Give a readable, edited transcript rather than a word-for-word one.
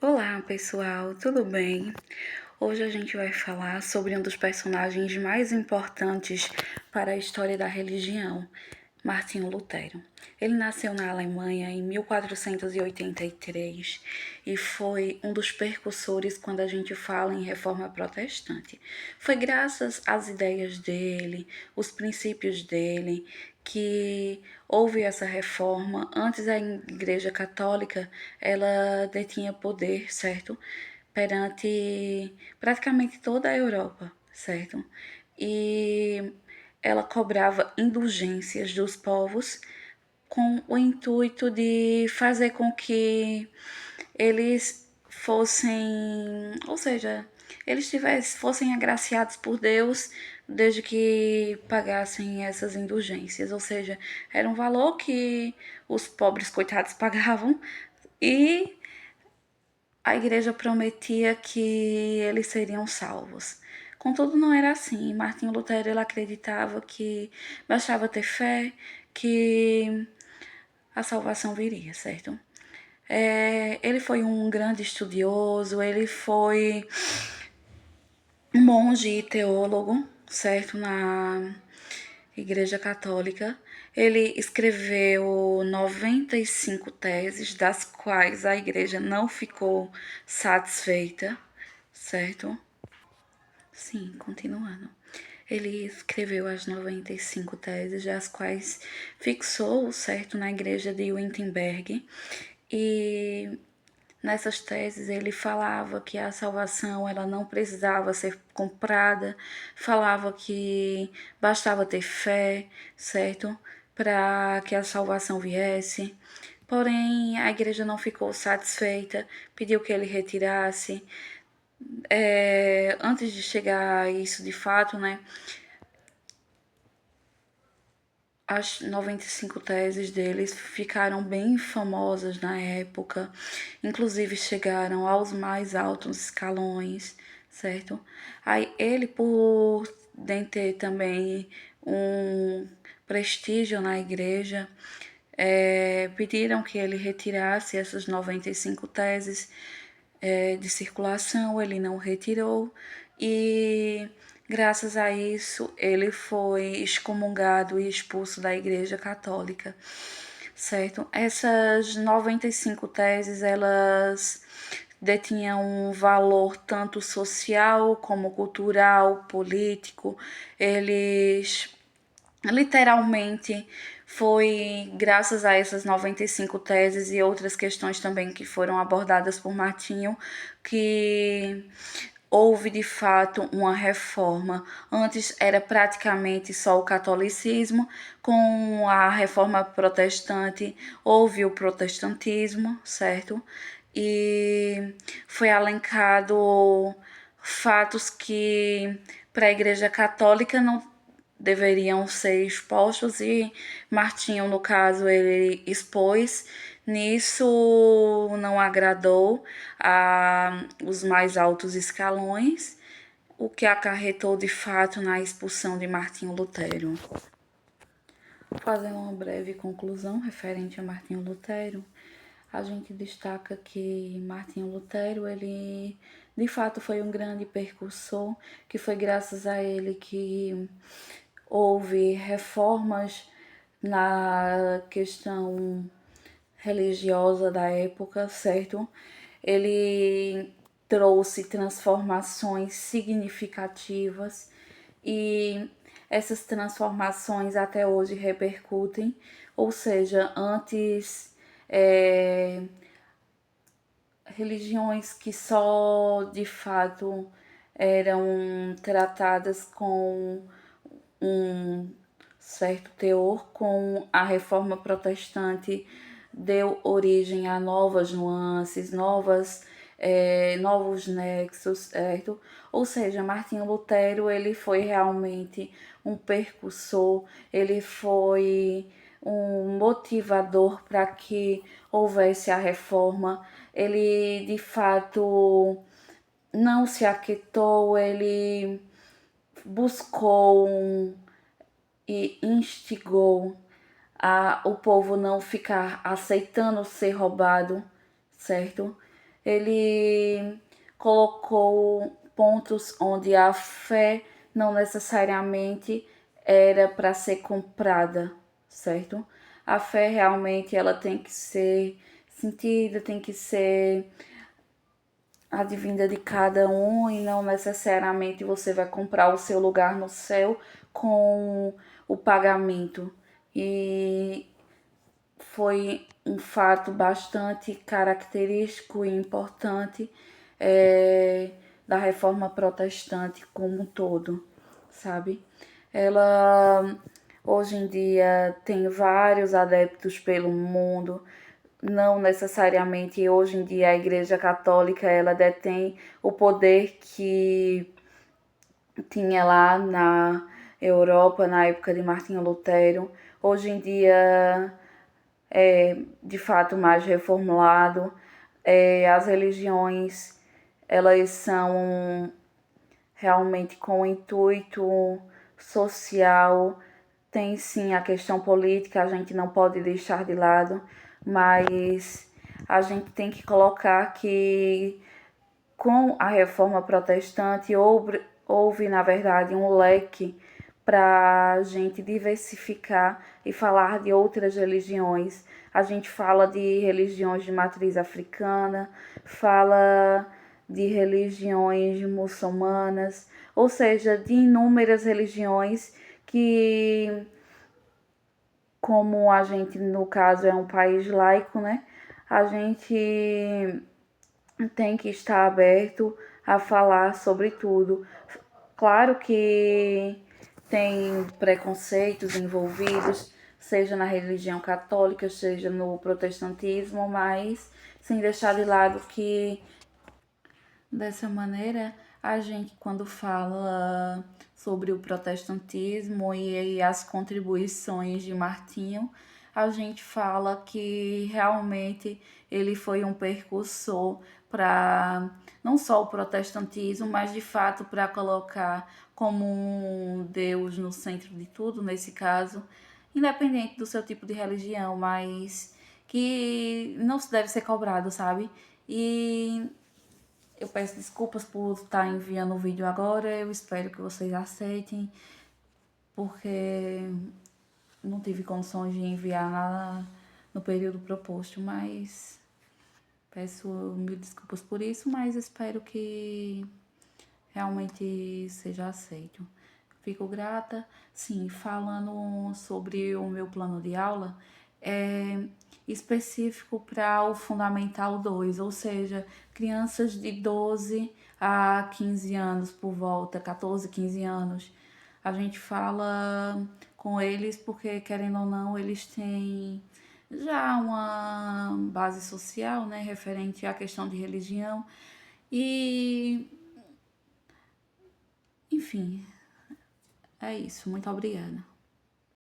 Olá pessoal, tudo bem? Hoje a gente vai falar sobre um dos personagens mais importantes para a história da religião, Martinho Lutero. Ele nasceu na Alemanha em 1483 e foi um dos precursores quando a gente fala em reforma protestante. Foi graças às ideias dele, os princípios dele, que houve essa reforma. Antes a Igreja Católica, ela detinha poder, certo? Perante praticamente toda a Europa, certo? E ela cobrava indulgências dos povos com o intuito de fazer com que eles fossem, ou seja, fossem agraciados por Deus desde que pagassem essas indulgências, ou seja, era um valor que os pobres coitados pagavam e a igreja prometia que eles seriam salvos. Contudo, não era assim. Martinho Lutero ele acreditava que bastava ter fé, que a salvação viria, certo? Ele foi um grande estudioso, ele foi um monge e teólogo, certo? Na Igreja Católica. Ele escreveu 95 teses, das quais a igreja não ficou satisfeita, certo? Sim, continuando. Ele escreveu as 95 teses, das quais fixou, certo, na igreja de Wittenberg. E nessas teses ele falava que a salvação ela não precisava ser comprada, falava que bastava ter fé, certo? Para que a salvação viesse. Porém, a igreja não ficou satisfeita, pediu que ele retirasse. Antes de chegar a isso de fato, né? As 95 teses deles ficaram bem famosas na época, inclusive chegaram aos mais altos escalões, certo? Aí ele, por ter também um prestígio na igreja, pediram que ele retirasse essas 95 teses de circulação, ele não retirou e graças a isso ele foi excomungado e expulso da Igreja Católica, certo? Essas 95 teses, elas detinham um valor tanto social como cultural, político. Eles literalmente foi graças a essas 95 teses e outras questões também que foram abordadas por Martinho que houve de fato uma reforma. Antes era praticamente só o catolicismo, com a reforma protestante houve o protestantismo, certo? E foi alencado fatos que para a Igreja Católica não deveriam ser expostos e Martinho, no caso, ele expôs. Nisso não agradou a os mais altos escalões, o que acarretou de fato na expulsão de Martinho Lutero. Fazendo uma breve conclusão referente a Martinho Lutero, a gente destaca que Martinho Lutero, ele de fato foi um grande precursor, que foi graças a ele que houve reformas na questão religiosa da época, certo? Ele trouxe transformações significativas e essas transformações até hoje repercutem, ou seja, antes religiões que só de fato eram tratadas com um certo teor, com a reforma protestante deu origem a novas nuances, novos nexos, certo? Ou seja, Martinho Lutero ele foi realmente um percussor, ele foi um motivador para que houvesse a reforma. Ele de fato não se aquietou, ele buscou e instigou o povo não ficar aceitando ser roubado, certo? Ele colocou pontos onde a fé não necessariamente era para ser comprada, certo? A fé realmente ela tem que ser sentida, tem que ser advinda de cada um e não necessariamente você vai comprar o seu lugar no céu com o pagamento. E foi um fato bastante característico e importante da reforma protestante como um todo, sabe? Ela hoje em dia tem vários adeptos pelo mundo, não necessariamente hoje em dia a Igreja Católica ela detém o poder que tinha lá na Europa na época de Martinho Lutero. Hoje em dia é de fato mais reformulado. As religiões elas são realmente com o intuito social. Tem sim a questão política, a gente não pode deixar de lado, mas a gente tem que colocar que com a reforma protestante houve na verdade, um leque para a gente diversificar e falar de outras religiões. A gente fala de religiões de matriz africana, fala de religiões muçulmanas, ou seja, de inúmeras religiões que, como a gente, no caso, é um país laico, né? A gente tem que estar aberto a falar sobre tudo. Claro que tem preconceitos envolvidos, seja na religião católica, seja no protestantismo, mas sem deixar de lado que dessa maneira a gente quando fala sobre o protestantismo e as contribuições de Martinho, a gente fala que realmente ele foi um precursor para não só o protestantismo, mas de fato para colocar como um Deus no centro de tudo, nesse caso, independente do seu tipo de religião, mas que não se deve ser cobrado, sabe? E eu peço desculpas por estar enviando o vídeo agora, eu espero que vocês aceitem, porque não tive condições de enviar nada no período proposto, mas peço mil desculpas por isso, mas espero que realmente seja aceito. Fico grata. Sim, falando sobre o meu plano de aula, é específico para o Fundamental 2, ou seja, crianças de 12 a 15 anos por volta, 14, 15 anos. A gente fala com eles porque, querendo ou não, eles têm já uma base social, né, referente à questão de religião. E, enfim, é isso. Muito obrigada.